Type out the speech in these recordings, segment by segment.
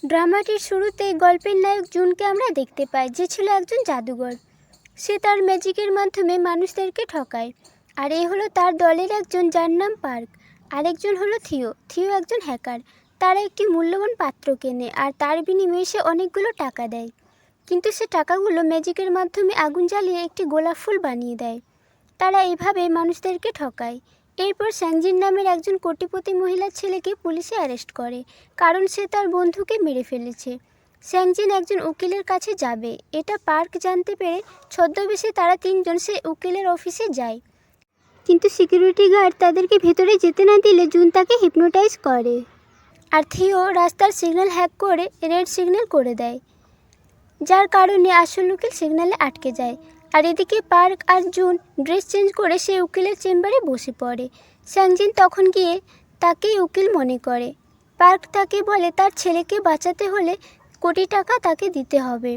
ড্রামাটির শুরুতে গল্পের নায়ক জুনকে আমরা দেখতে পাই, যে ছিল একজন জাদুঘর। সে তার ম্যাজিকের মাধ্যমে মানুষদেরকে ঠকায়। আর এই হলো তার দলের একজন, যার নাম পার্ক। আরেকজন হলো থিও। থিও একজন হ্যাকার। তারা একটি মূল্যবান পাত্র কেনে আর তার বিনিময়ে সে অনেকগুলো টাকা দেয়। কিন্তু সে টাকাগুলো ম্যাজিকের মাধ্যমে আগুন জ্বালিয়ে একটি গোলাপ ফুল বানিয়ে দেয়। তারা এইভাবে মানুষদেরকে ঠকায়। এরপর স্যাংজিন নামের একজন কোটিপতি মহিলার ছেলেকে পুলিশে অ্যারেস্ট করে, কারণ সে তার বন্ধুকে মেরে ফেলেছে। স্যাংজিন একজন উকিলের কাছে যাবে, এটা পার্ক জানতে পেরে ছদ্মবেশে তারা তিনজন সে উকিলের অফিসে যায়। কিন্তু সিকিউরিটি গার্ড তাদেরকে ভেতরে যেতে না দিলে জুন তাকে হিপনোটাইজ করে। আর থিও রাস্তার সিগন্যাল হ্যাক করে রেড সিগন্যাল করে দেয়, যার কারণে আসল উকিল সিগন্যালে আটকে যায়। আর এদিকে পার্ক আর জুন ড্রেস চেঞ্জ করে সে উকিলের চেম্বারে বসে পড়ে। স্যাংজিন তখন গিয়ে তাকেই উকিল মনে করে। পার্ক তাকে বলে তার ছেলেকে বাঁচাতে হলে কোটি টাকা তাকে দিতে হবে।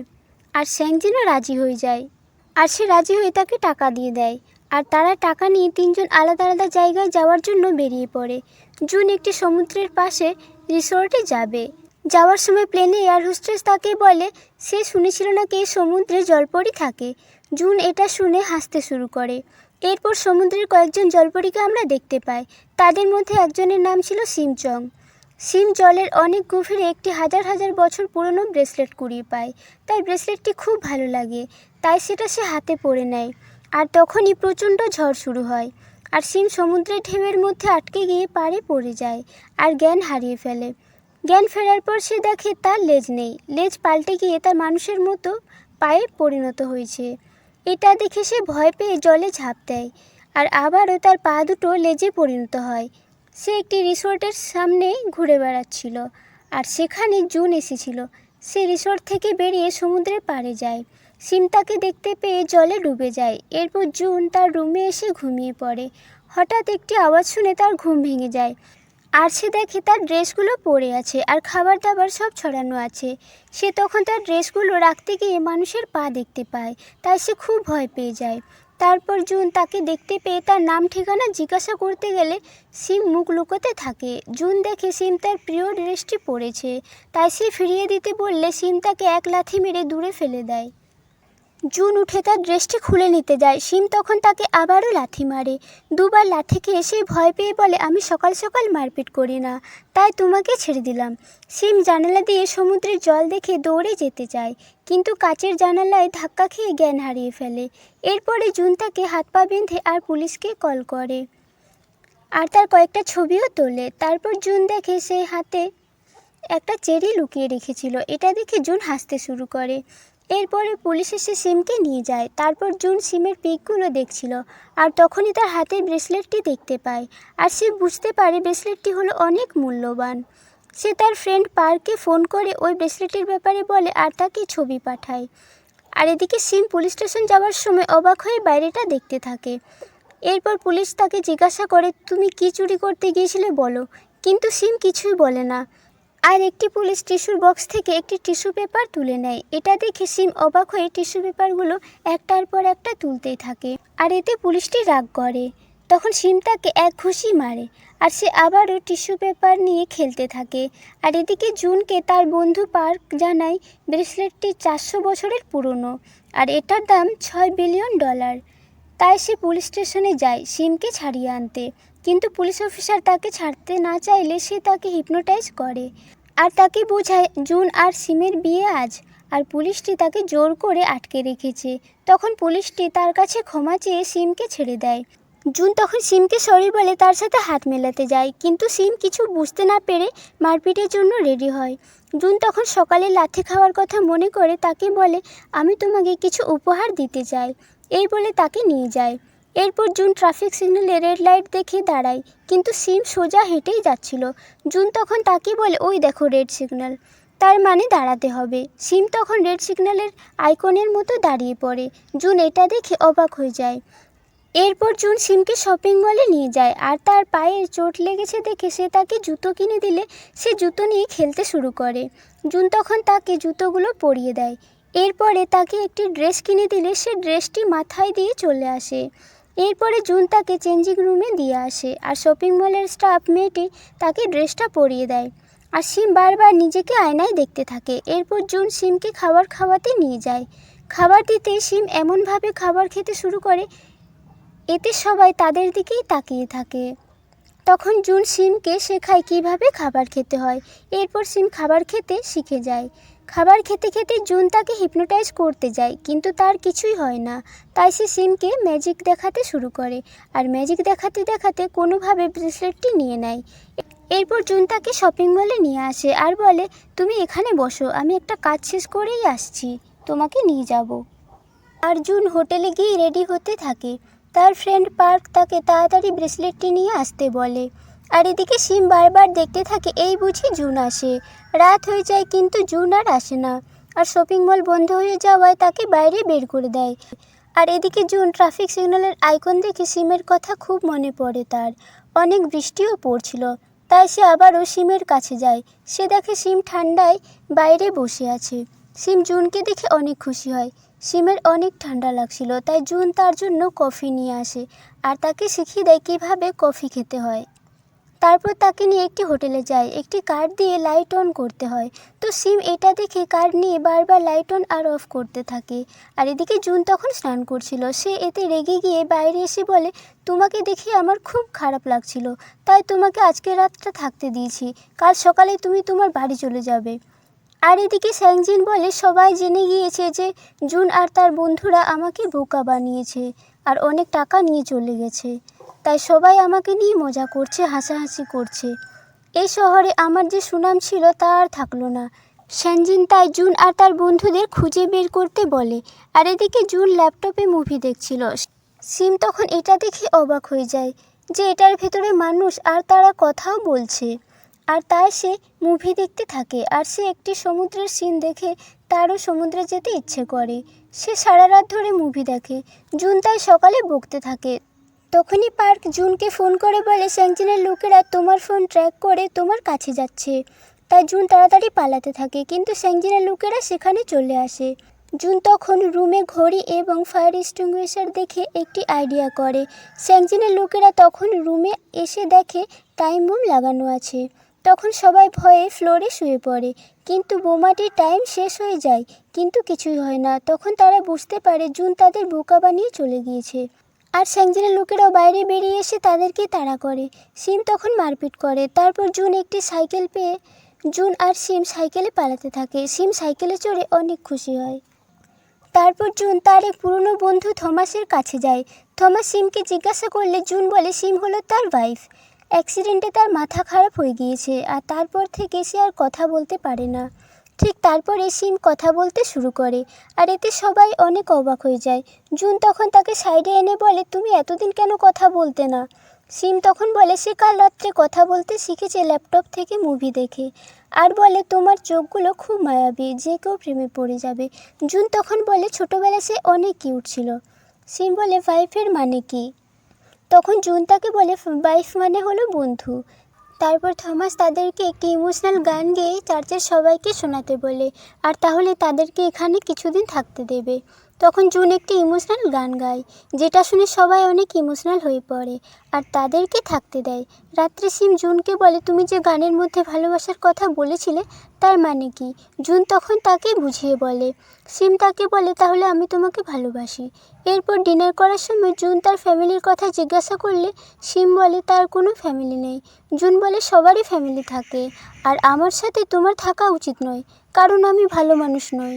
আর স্যাংজিনও রাজি হয়ে যায়। আর সে রাজি হয়ে তাকে টাকা দিয়ে দেয়। আর তারা টাকা নিয়ে তিনজন আলাদা আলাদা জায়গায় যাওয়ার জন্য বেরিয়ে পড়ে। জুন একটি সমুদ্রের পাশে রিসোর্টে যাবে। যাওয়ার সময় প্লেনে এয়ার হোস্টেস তাকে বলে সে শুনেছিল নাকি এই সমুদ্রে জলপরি থাকে। জুন এটা শুনে হাসতে শুরু করে। এরপর সমুদ্রের কয়েকজন জলপরীকে আমরা দেখতে পাই। তাদের মধ্যে একজনের নাম ছিল সিমচং। সিম জলের অনেক গভীরে একটি হাজার হাজার বছর পুরনো ব্রেসলেট কুড়িয়ে পায়। তাই ব্রেসলেটটি খুব ভালো লাগে, তাই সেটা সে হাতে পরে নেয়। আর তখনই প্রচণ্ড ঝড় শুরু হয়। আর সিম সমুদ্রের ঢেউয়ের মধ্যে আটকে গিয়ে পাড়ে পড়ে যায় আর জ্ঞান হারিয়ে ফেলে। জ্ঞান ফেরার পর সে দেখে তার লেজ নেই, লেজ পাল্টে গিয়ে তার মানুষের মতো পায়ে পরিণত হয়েছে। এটা দেখে সে ভয় পেয়ে জলে ঝাঁপ দেয়। আর আবারও তার পা দুটো লেজে পরিণত হয়। সে একটি রিসোর্টের সামনে ঘুরে বেড়াচ্ছিল, আর সেখানে জুন এসেছিল। সে রিসোর্ট থেকে বেরিয়ে সমুদ্রের পাড়ে যায়। সিম তাকে দেখতে পেয়ে জলে ডুবে যায়। এরপর জুন তার রুমে এসে ঘুমিয়ে পড়ে। হঠাৎ একটি আওয়াজ শুনে তার ঘুম ভেঙে যায়। আর সে দেখে তার ড্রেসগুলো পড়ে আছে আর খাবার দাবার সব ছড়ানো আছে। সে তখন তার ড্রেসগুলো রাখতে গিয়ে মানুষের পা দেখতে পায়, তাই সে খুব ভয় পেয়ে যায়। তারপর জুন তাকে দেখতে পেয়ে তার নাম ঠিকানা জিজ্ঞাসা করতে গেলে সিম মুখ লুকোতে থাকে। জুন দেখে সিম তার প্রিয় ড্রেসটি পরেছে, তাই সে ফিরিয়ে দিতে বললে সিম তাকে এক লাথি মেরে দূরে ফেলে দেয়। জুন উঠে তার ড্রেসটি খুলে নিতে যায়। সিম তখন তাকে আবারও লাথি মারে। দুবার লাথি খেয়ে সে ভয় পেয়ে বলে, আমি সকাল সকাল মারপিট করি না, তাই তোমাকে ছেড়ে দিলাম। সিম জানালা দিয়ে সমুদ্রের জল দেখে দৌড়ে যেতে চায়, কিন্তু কাচের জানালায় ধাক্কা খেয়ে জ্ঞান হারিয়ে ফেলে। এরপরে জুন তাকে হাত পা বেঁধে আর পুলিশকে কল করে আর তার কয়েকটা ছবিও তোলে। তারপর জুন দেখে সে হাতে একটা চেরি লুকিয়ে রেখেছিল। এটা দেখে জুন হাসতে শুরু করে। এরপরে পুলিশ এসে সিমকে নিয়ে যায়। তারপর জুন সিমের পিকগুলো দেখছিল, আর তখনই তার হাতের ব্রেসলেটটি দেখতে পায়। আর সে বুঝতে পারে ব্রেসলেটটি হলো অনেক মূল্যবান। সে তার ফ্রেন্ড পার্ককে ফোন করে ওই ব্রেসলেটের ব্যাপারে বলে আর তাকে ছবি পাঠায়। আর এদিকে সিম পুলিশ স্টেশন যাওয়ার সময় অবাক হয়ে বাইরেটা দেখতে থাকে। এরপর পুলিশ তাকে জিজ্ঞাসা করে, তুমি কি চুরি করতে গিয়েছিলে বলো। কিন্তু সিম কিছুই বলে না। আর একটি পুলিশ টিস্যুর বক্স থেকে একটি টিস্যু পেপার তুলে নেয়। এটা দেখে সিম অবাক হয়ে টিস্যু পেপারগুলো একটার পর একটা তুলতেই থাকে। আর এতে পুলিশটি রাগ করে। তখন সিম তাকে এক ঘুষি মারে, আর সে আবারও টিস্যু পেপার নিয়ে খেলতে থাকে। আর এদিকে জুনকে তার বন্ধু পার্ক জানায় ব্রেসলেটটি 400 বছরের পুরনো, আর এটার দাম $6 বিলিয়ন। তাই সে পুলিশ স্টেশনে যায় সিমকে ছাড়িয়ে আনতে। কিন্তু পুলিশ অফিসার তাকে ছাড়তে না চাইলে সে তাকে হিপনোটাইজ করে আর তাকে বোঝায় জুন আর সিমের বিয়ে আজ, আর পুলিশটি তাকে জোর করে আটকে রেখেছে। তখন পুলিশটি তার কাছে ক্ষমা চেয়ে সিমকে ছেড়ে দেয়। জুন তখন সিমকে সরি বলে তার সাথে হাত মেলাতে যায়, কিন্তু সিম কিছু বুঝতে না পেরে মারপিটের জন্য রেডি হয়। জুন তখন সকালে লাথি খাওয়ার কথা মনে করে তাকে বলে, আমি তোমাকে কিছু উপহার দিতে চাই। এই বলে তাকে নিয়ে যায়। এরপর জুন ট্রাফিক সিগন্যালে রেড লাইট দেখে দাঁড়ায়, কিন্তু সিম সোজা হেঁটেই যাচ্ছিল। জুন তখন তাকে বলে, ওই দেখো রেড সিগন্যাল, তার মানে দাঁড়াতে হবে। সিম তখন রেড সিগন্যালের আইকনের মতো দাঁড়িয়ে পড়ে। জুন এটা দেখে অবাক হয়ে যায়। এরপর জুন সিমকে শপিং মলে নিয়ে যায়, আর তার পায়ে চোট লেগেছে দেখে সে তাকে জুতো কিনে দিলে সে জুতো নিয়ে খেলতে শুরু করে। জুন তখন তাকে জুতোগুলো পরিয়ে দেয়। এরপরে তাকে একটি ড্রেস কিনে দিলে সে ড্রেসটি মাথায় দিয়ে চলে আসে। এরপরে জুন তাকে চেঞ্জিং রুমে দিয়ে আসে, আর শপিং মলের স্টাফ মেয়েটি তাকে ড্রেসটা পরিয়ে দেয়। আর সিম বারবার নিজেকে আয়নায় দেখতে থাকে। এরপর জুন সিমকে খাবার খাওয়াতে নিয়ে যায়। খাবার দিতে সিম এমনভাবে খাবার খেতে শুরু করে এতে সবাই তাদের দিকেই তাকিয়ে থাকে। তখন জুন সিমকে শেখায় কিভাবে খাবার খেতে হয়। এরপর সিম খাবার খেতে শিখে যায়। খাবার খেতে খেতে জুন তাকে হিপনোটাইজ করতে যায়, কিন্তু তার কিছুই হয় না। তাই সে সিমকে ম্যাজিক দেখাতে শুরু করে, আর ম্যাজিক দেখাতে দেখাতে কোনোভাবে ব্রেসলেটটি নিয়ে নেয়। এরপর জুন তাকে শপিং মলে নিয়ে আসে আর বলে, তুমি এখানে বসো, আমি একটা কাজ শেষ করেই আসছি, তোমাকে নিয়ে যাব। আর জুন হোটেলে গিয়ে রেডি হতে থাকে। তার ফ্রেন্ড পার্ক তাকে তাড়াতাড়ি ব্রেসলেটটি নিয়ে আসতে বলে। আর এদিকে সিম বারবার দেখতে থাকে এই বুঝি জুন আসে। রাত হয়ে যায় কিন্তু জুন আর আসে না। আর শপিং মল বন্ধ হয়ে যাওয়ায় তাকে বাইরে বের করে দেয়। আর এদিকে জুন ট্রাফিক সিগন্যালের আইকন দেখে সিমের কথা খুব মনে পড়ে তার। অনেক বৃষ্টিও পড়ছিল, তাই সে আবারও সিমের কাছে যায়। সে দেখে সিম ঠান্ডায় বাইরে বসে আছে। সিম জুনকে দেখে অনেক খুশি হয়। সিমের অনেক ঠান্ডা লাগছিল, তাই জুন তার জন্য কফি নিয়ে আসে আর তাকে শিখিয়ে দেয় কীভাবে কফি খেতে হয়। তারপর তাকে নিয়ে একটি হোটেলে যায়। একটি কার্ড দিয়ে লাইট অন করতে হয়, তো সিম এটা দেখে কার্ড নিয়ে বারবার লাইট অন আর অফ করতে থাকে। আর এদিকে জুন তখন স্নান করছিল। সে এতে রেগে গিয়ে বাইরে এসে বলে, তোমাকে দেখে আমার খুব খারাপ লাগছিল, তাই তোমাকে আজকে রাতটা থাকতে দিয়েছি, কাল সকালে তুমি তোমার বাড়ি চলে যাবে। আর এদিকে স্যাংজিন বলে, সবাই জেনে গিয়েছে যে জুন আর তার বন্ধুরা আমাকে বোকা বানিয়েছে আর অনেক টাকা নিয়ে চলে গেছে, তাই সবাই আমাকে নিয়ে মজা করছে, হাসাহাসি করছে। এই শহরে আমার যে সুনাম ছিল তা আর থাকলো না। স্যাংজিন তাই জুন আর তার বন্ধুদের খুঁজে বের করতে বলে। আর এদিকে জুন ল্যাপটপে মুভি দেখছিল। সিম তখন এটা দেখে অবাক হয়ে যায় যে এটার ভেতরে মানুষ আর তারা কথাও বলছে। আর তাই সে মুভি দেখতে থাকে। আর সে একটি সমুদ্রের সিন দেখে তারও সমুদ্রে যেতে ইচ্ছে করে। সে সারা রাত ধরে মুভি দেখে। জুন তাই সকালে বকতে থাকে। তখনই পার্ক জুনকে ফোন করে বলে, স্যাংজিনের লোকেরা তোমার ফোন ট্র্যাক করে তোমার কাছে যাচ্ছে। তাই জুন তাড়াতাড়ি পালাতে থাকে, কিন্তু স্যাংজিনের লোকেরা সেখানে চলে আসে। জুন তখন রুমে ঘড়ি এবং ফায়ার এক্সটিংগুইশার দেখে একটি আইডিয়া করে। স্যাংজিনের লোকেরা তখন রুমে এসে দেখে টাইম বোম লাগানো আছে। তখন সবাই ভয়ে ফ্লোরে শুয়ে পড়ে, কিন্তু বোমাটির টাইম শেষ হয়ে যায়, কিন্তু কিছুই হয় না। তখন তারা বুঝতে পারে জুন তাদের বোকা বানিয়ে চলে গিয়েছে। আর স্যাংজিনের লোকেরাও বাইরে বেরিয়ে এসে তাদেরকে তাড়া করে। সিম তখন মারপিট করে। তারপর জুন একটি সাইকেল পেয়ে জুন আর সিম সাইকেলে পালাতে থাকে। সিম সাইকেলে চড়ে অনেক খুশি হয়। তারপর জুন তার এক পুরনো বন্ধু থমাসের কাছে যায়। থমাস সিমকে জিজ্ঞাসা করলে জুন বলে সিম হলো তার ওয়াইফ। অ্যাক্সিডেন্টে তার মাথা খারাপ হয়ে গিয়েছে, আর তারপর থেকে সে আর কথা বলতে পারে না। ঠিক তারপরে সিম কথা বলতে শুরু করে, আর এতে সবাই অনেক অবাক হয়ে যায়। জুন তখন তাকে সাইডে এনে বলে, তুমি এতদিন কেন কথা বলতে না? সিম তখন বলে সে কাল রাত্রে কথা বলতে শিখেছে ল্যাপটপ থেকে মুভি দেখে, আর বলে তোমার চোখগুলো খুব মায়াবী, যে কেউ প্রেমে পড়ে যাবে। জুন তখন বলে ছোটোবেলায় সে অনেক কিউট ছিল। সিম বলে ওয়াইফের মানে কি? তখন জুন তাকে বলে ওয়াইফ মানে হলো বন্ধু। তারপর থমাস তাদেরকে একটি ইমোশনাল গান গেয়ে চার্চের সবাইকে শোনাতে বলে, আর তাহলে তাদেরকে এখানে কিছুদিন থাকতে দেবে। তখন জুন একটি ইমোশনাল গান গায়, যেটা শুনে সবাই অনেক ইমোশনাল হয়ে পড়ে আর তাদেরকে থাকতে দেয়। রাত্রে সিম জুনকে বলে, তুমি যে গানের মধ্যে ভালোবাসার কথা বলেছিলে তার মানে কি? জুন তখন তাকে বুঝিয়ে বলে। সিম তাকে বলে, তাহলে আমি তোমাকে ভালোবাসি। এরপর ডিনার করার সময় জুন তার ফ্যামিলির কথা জিজ্ঞাসা করলে সিম বলে তার কোনো ফ্যামিলি নেই। জুন বলে সবারই ফ্যামিলি থাকে, আর আমার সাথে তোমার থাকা উচিত নয়, কারণ আমি ভালো মানুষ নই,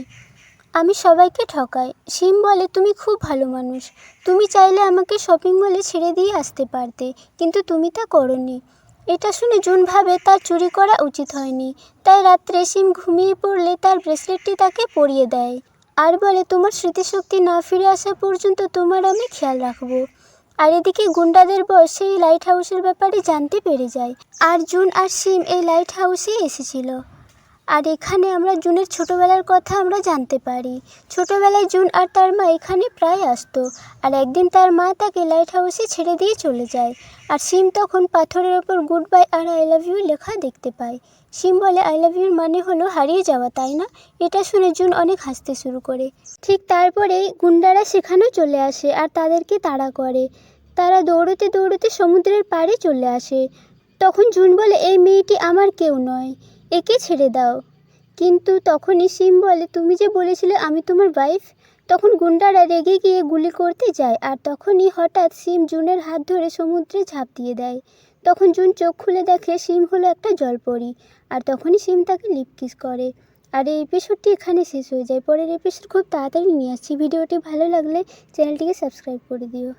আমি সবাইকে ঠকাই। সিম বলে, তুমি খুব ভালো মানুষ, তুমি চাইলে আমাকে শপিং মলে ছেড়ে দিয়ে আসতে পারতে, কিন্তু তুমি তা করোনি। এটা শুনে জুন ভাবে তার চুরি করা উচিত হয়নি। তাই রাত্রে সিম ঘুমিয়ে পড়লে তার ব্রেসলেটটি তাকে পরিয়ে দেয় আর বলে, তোমার স্মৃতিশক্তি না ফিরে আসা পর্যন্ত তোমার আমি খেয়াল রাখবো। আর এদিকে গুন্ডাদের বস সেই লাইট হাউসের ব্যাপারে জানতে পেরে যায়, আর জুন আর সিম এই লাইট হাউসে এসেছিল। আর এখানে আমরা জুনের ছোটোবেলার কথা আমরা জানতে পারি। ছোটোবেলায় জুন আর তার মা এখানে প্রায় আসতো, আর একদিন তার মা তাকে লাইট হাউসে ছেড়ে দিয়ে চলে যায়। আর সিম তখন পাথরের ওপর গুড বাই আর আই লাভ ইউ লেখা দেখতে পায়। সিম বলে, আই লাভ ইউর মানে হলো হারিয়ে যাওয়া, তাই না? এটা শুনে জুন অনেক হাসতে শুরু করে। ঠিক তারপরেই গুন্ডারা সেখানেও চলে আসে আর তাদেরকে তাড়া করে। তারা দৌড়তে দৌড়তে সমুদ্রের পাড়ে চলে আসে। তখন জুন বলে, এই মেয়েটি আমার কেউ নয়, একে ছেড়ে দাও। কিন্তু তখনই সিম বলে, তুমি যে বলেছিলে আমি তোমার ওয়াইফ। তখন গুন্ডারা রেগে গিয়ে গুলি করতে যায়, আর তখনই হঠাৎ সিম জুনের হাত ধরে সমুদ্রে ঝাঁপ দিয়ে দেয়। তখন জুন চোখ খুলে দেখে সিম হলো একটা জলপরি, আর তখনই সিম তাকে লিপ কিস করে। আর এই এপিসোডটি এখানে শেষ হয়ে যায়। পরের এপিসোড খুব তাড়াতাড়ি নিয়ে আসছি। ভিডিওটি ভালো লাগলে চ্যানেলটিকে সাবস্ক্রাইব করে দিও।